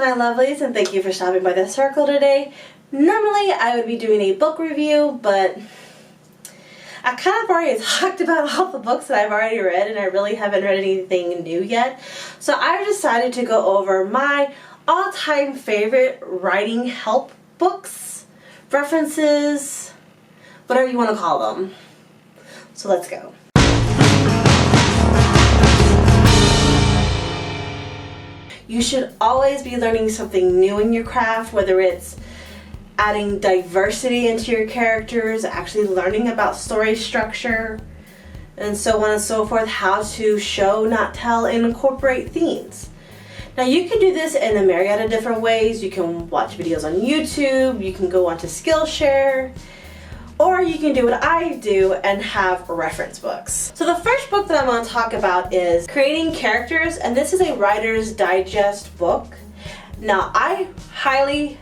my lovelies, and thank you for stopping by the circle today. Normally I would be doing a book review, but I kind of already talked about all the books that I've already read, and I really haven't read anything new yet. So I've decided to go over my all-time favorite writing help books, references, whatever you want to call them. So let's go. You should always be learning something new in your craft, whether it's adding diversity into your characters, actually learning about story structure, and so on and so forth, how to show, not tell, and incorporate themes. Now you can do this in a myriad of different ways. You can watch videos on YouTube, you can go onto Skillshare, or you can do what I do and have reference books. So the first book that I'm going to talk about is Creating Characters, and this is a Writer's Digest book. Now I highly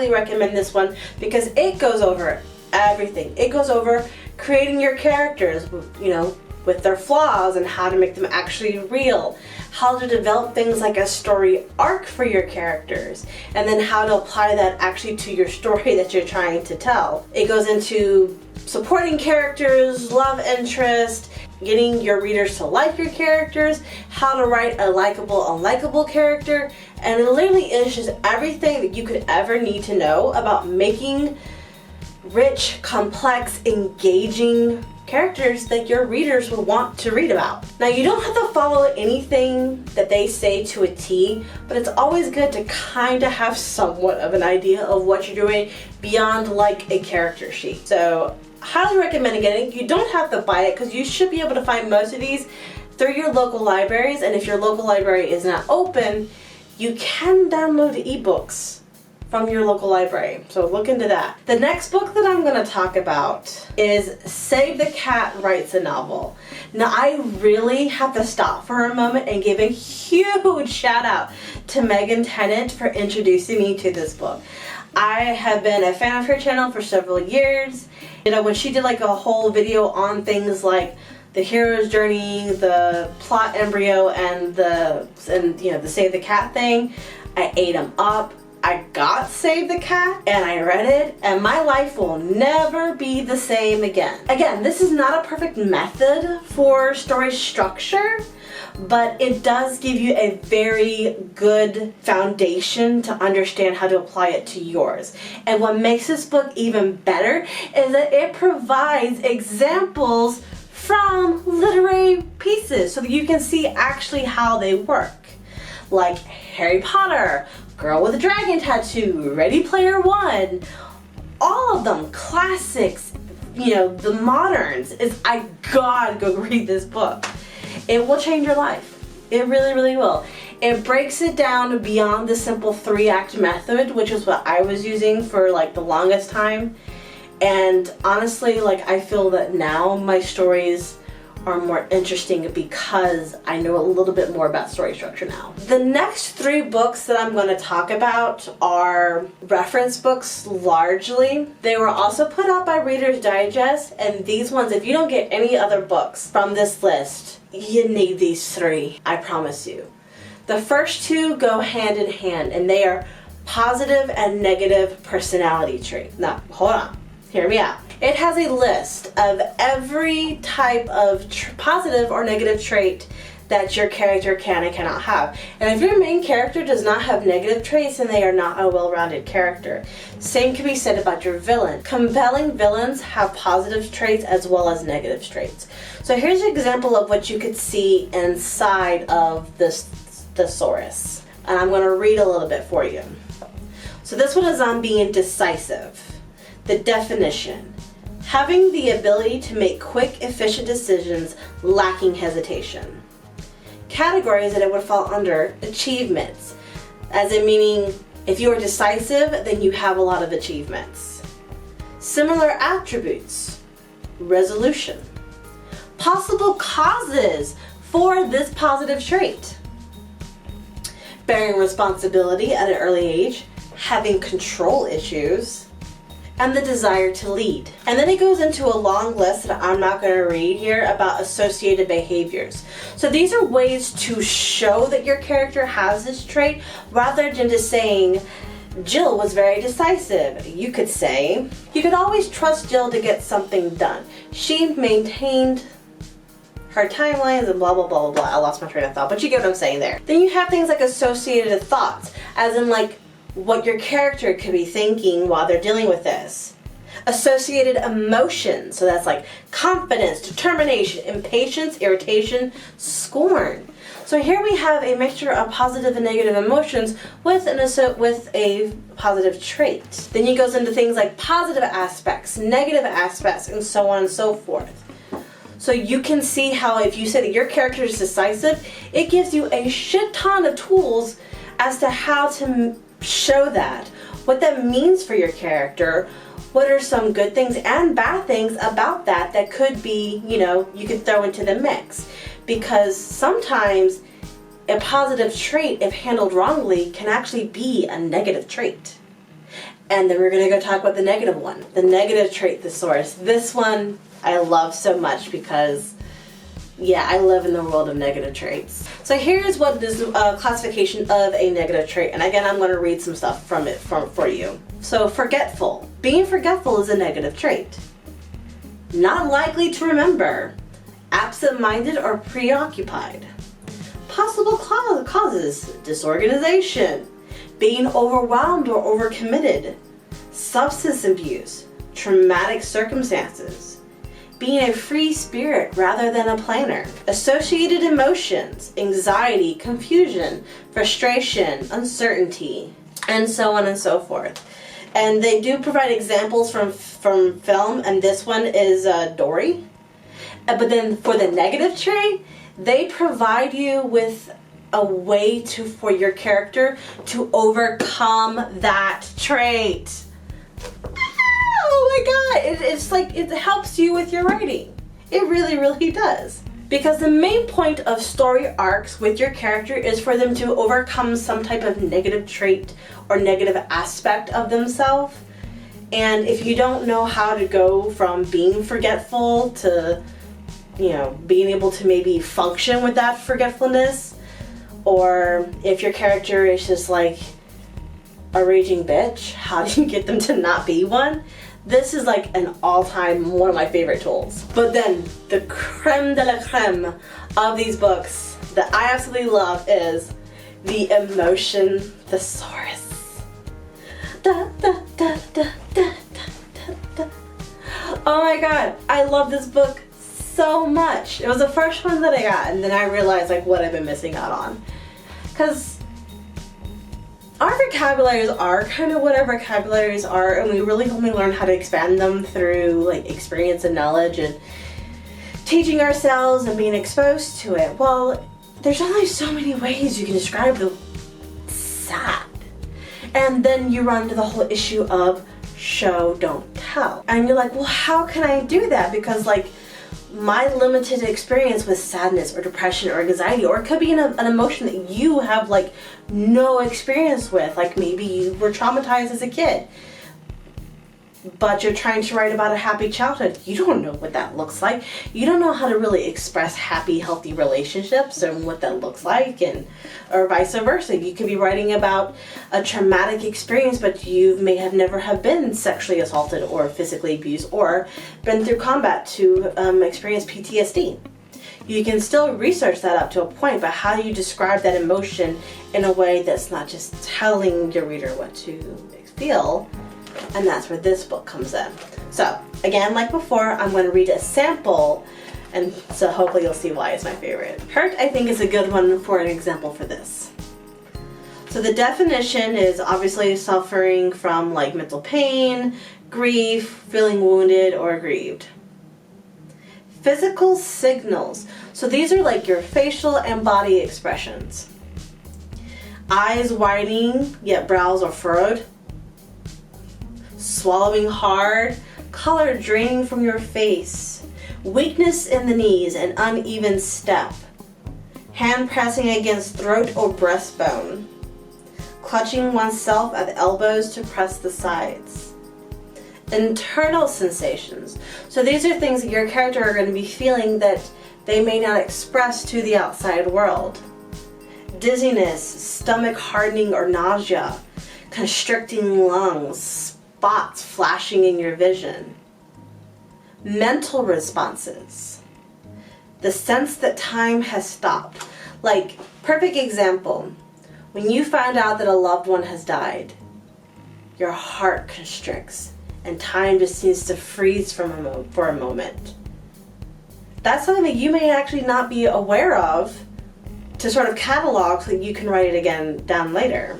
recommend this one because it goes over everything. It goes over creating your characters, you know, with their flaws and how to make them actually real, how to develop things like a story arc for your characters, and then how to apply that actually to your story that you're trying to tell. It goes into supporting characters, love interest, getting your readers to like your characters, how to write a likable, unlikable character, and it literally is just everything that you could ever need to know about making rich, complex, engaging characters that your readers will want to read about. Now you don't have to follow anything that they say to a T, but it's always good to kind of have somewhat of an idea of what you're doing beyond like a character sheet. So highly recommend getting it. You don't have to buy it because you should be able to find most of these through your local libraries, and if your local library is not open, you can download ebooks from your local library, so look into that. The next book that I'm going to talk about is Save the Cat Writes a Novel. Now I really have to stop for a moment and give a huge shout out to Megan Tennant for introducing me to this book. I have been a fan of her channel for several years. You know, when she did like a whole video on things like the hero's journey, the plot embryo, and the Save the Cat thing, I ate them up. I got Save the Cat and I read it, and my life will never be the same again. Again, this is not a perfect method for story structure, but it does give you a very good foundation to understand how to apply it to yours. And what makes this book even better is that it provides examples from literary pieces so that you can see actually how they work. Like Harry Potter, Girl with a Dragon Tattoo, Ready Player One, all of them classics, you know, the moderns. I gotta go read this book. It will change your life. It really will. It breaks it down beyond the simple 3-act method, which is what I was using for like the longest time. And honestly, like I feel that now my stories are more interesting because I know a little bit more about story structure now. The next 3 books that I'm going to talk about are reference books largely. They were also put out by Reader's Digest, and these ones, if you don't get any other books from this list, you need these 3, I promise you. The first 2 go hand in hand, and they are positive and negative personality traits. Now, hold on. Hear me out. It has a list of every type of positive or negative trait that your character can and cannot have. And if your main character does not have negative traits, then they are not a well-rounded character. Same can be said about your villain. Compelling villains have positive traits as well as negative traits. So here's an example of what you could see inside of this thesaurus. And I'm going to read a little bit for you. So this one is on being decisive. The definition: having the ability to make quick, efficient decisions, lacking hesitation. Categories that it would fall under: achievements, as in meaning if you are decisive, then you have a lot of achievements. Similar attributes: resolution. Possible causes for this positive trait: bearing responsibility at an early age, having control issues, and the desire to lead. And then it goes into a long list that I'm not going to read here about associated behaviors. So these are ways to show that your character has this trait rather than just saying, Jill was very decisive. You could say, you could always trust Jill to get something done. She maintained her timelines and blah, blah, blah, blah, blah. I lost my train of thought, but you get what I'm saying there. Then you have things like associated thoughts, as in like what your character could be thinking while they're dealing with this. Associated emotions, so that's like confidence, determination, impatience, irritation, scorn. So here we have a mixture of positive and negative emotions with a positive trait. Then he goes into things like positive aspects, negative aspects, and so on and so forth. So you can see how if you say that your character is decisive, it gives you a shit ton of tools as to how to show that, what that means for your character, what are some good things and bad things about that could be, you could throw into the mix. Because sometimes a positive trait, if handled wrongly, can actually be a negative trait. And then we're going to go talk about the negative one, the negative trait thesaurus. This one I love so much because, yeah, I live in the world of negative traits. So here's what this classification of a negative trait, and again, I'm going to read some stuff from it for you. So forgetful. Being forgetful is a negative trait. Not likely to remember. Absent-minded or preoccupied. Possible causes, disorganization, being overwhelmed or overcommitted, substance abuse, traumatic circumstances, being a free spirit rather than a planner, associated emotions, anxiety, confusion, frustration, uncertainty, and so on and so forth. And they do provide examples from film, and this one is Dory. But then for the negative trait, they provide you with a way for your character to overcome that trait. Oh my god, it's like it helps you with your writing. It really, really does. Because the main point of story arcs with your character is for them to overcome some type of negative trait or negative aspect of themselves. And if you don't know how to go from being forgetful to being able to maybe function with that forgetfulness, or if your character is just like a raging bitch, how do you get them to not be one? This is like an all-time one of my favorite tools. But then the creme de la creme of these books that I absolutely love is the emotion thesaurus. Da, da, da, da, da, da, da. Oh my god, I love this book so much. It was the first one that I got, and then I realized like what I've been missing out on. Because our vocabularies are kind of what our vocabularies are, and we really only learn how to expand them through like experience and knowledge and teaching ourselves and being exposed to it. Well, there's only so many ways you can describe the sad. And then you run into the whole issue of show, don't tell. And you're like, well, how can I do that? Because like my limited experience with sadness or depression or anxiety, or it could be an emotion that you have like no experience with, like maybe you were traumatized as a kid, but you're trying to write about a happy childhood. You don't know what that looks like. You don't know how to really express happy, healthy relationships and what that looks like, or vice versa. You could be writing about a traumatic experience, but you may have never have been sexually assaulted or physically abused or been through combat to experience PTSD. You can still research that up to a point, but how do you describe that emotion in a way that's not just telling your reader what to feel? And that's where this book comes in. So, again, like before, I'm going to read a sample, and so hopefully you'll see why it's my favorite. Hurt, I think, is a good one for an example for this. So the definition is obviously suffering from like mental pain, grief, feeling wounded or aggrieved. Physical signals. So these are like your facial and body expressions. Eyes widening, yet brows are furrowed. Swallowing hard, color draining from your face, weakness in the knees and uneven step, hand pressing against throat or breastbone, clutching oneself at the elbows to press the sides, Internal sensations. So these are things that your character are going to be feeling that they may not express to the outside world. Dizziness, stomach hardening or nausea, constricting lungs, spots flashing in your vision. Mental responses. The sense that time has stopped. Like, perfect example, when you find out that a loved one has died, your heart constricts and time just seems to freeze for a moment. That's something that you may actually not be aware of to sort of catalog so that you can write it again down later.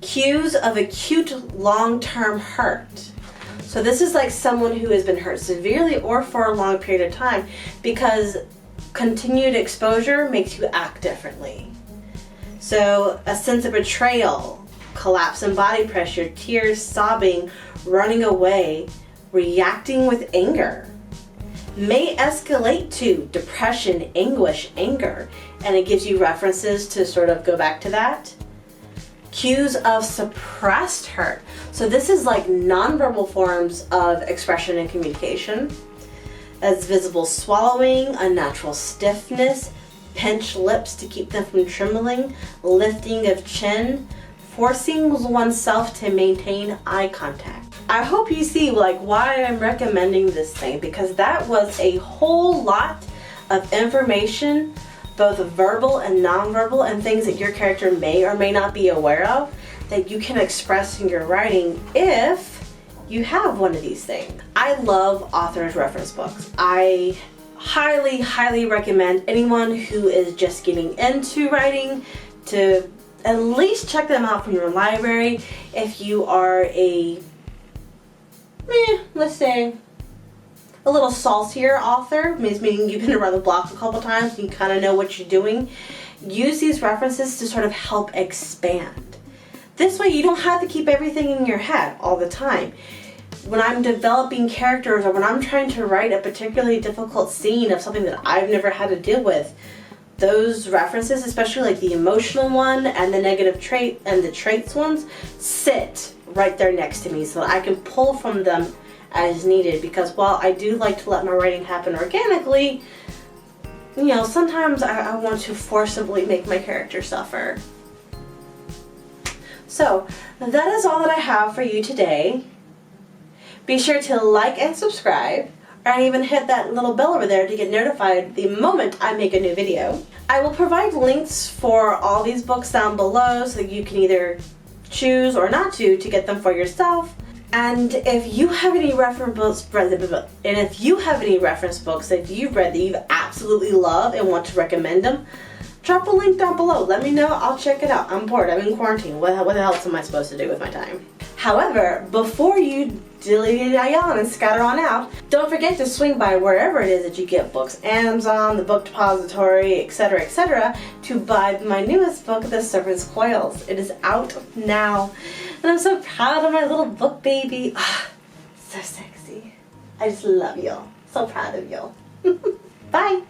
Cues of acute long-term hurt. So this is like someone who has been hurt severely or for a long period of time because continued exposure makes you act differently. So a sense of betrayal, collapse in body pressure, tears, sobbing, running away, reacting with anger. May escalate to depression, anguish, anger, and it gives you references to sort of go back to that. Cues of suppressed hurt. So this is like nonverbal forms of expression and communication. As visible swallowing, unnatural stiffness, pinched lips to keep them from trembling, lifting of chin, forcing oneself to maintain eye contact. I hope you see like why I'm recommending this thing, because that was a whole lot of information, both verbal and nonverbal, and things that your character may or may not be aware of that you can express in your writing if you have one of these things. I love author's reference books. I highly, highly recommend anyone who is just getting into writing to at least check them out from your library. If you are a, let's say, a little saltier author, meaning you've been around the block a couple times, you kind of know what you're doing, use these references to sort of help expand. This way you don't have to keep everything in your head all the time. When I'm developing characters or when I'm trying to write a particularly difficult scene of something that I've never had to deal with, those references, especially like the emotional one and the negative trait and the traits ones, sit right there next to me so that I can pull from them as needed. Because while I do like to let my writing happen organically, you know, sometimes I want to forcibly make my character suffer. So that is all that I have for you today. Be sure to like and subscribe, and even hit that little bell over there to get notified the moment I make a new video. I will provide links for all these books down below so that you can either choose or not to get them for yourself. And if you have any reference books, that you've read that you absolutely love and want to recommend them, drop a link down below. Let me know. I'll check it out. I'm bored. I'm in quarantine. What the hell am I supposed to do with my time? However, before you dilly-dally on and scatter on out, don't forget to swing by wherever it is that you get books, Amazon, the Book Depository, etc., to buy my newest book, The Serpent's Coils. It is out now, and I'm so proud of my little book baby. Ah, so sexy. I just love y'all. So proud of y'all. Bye.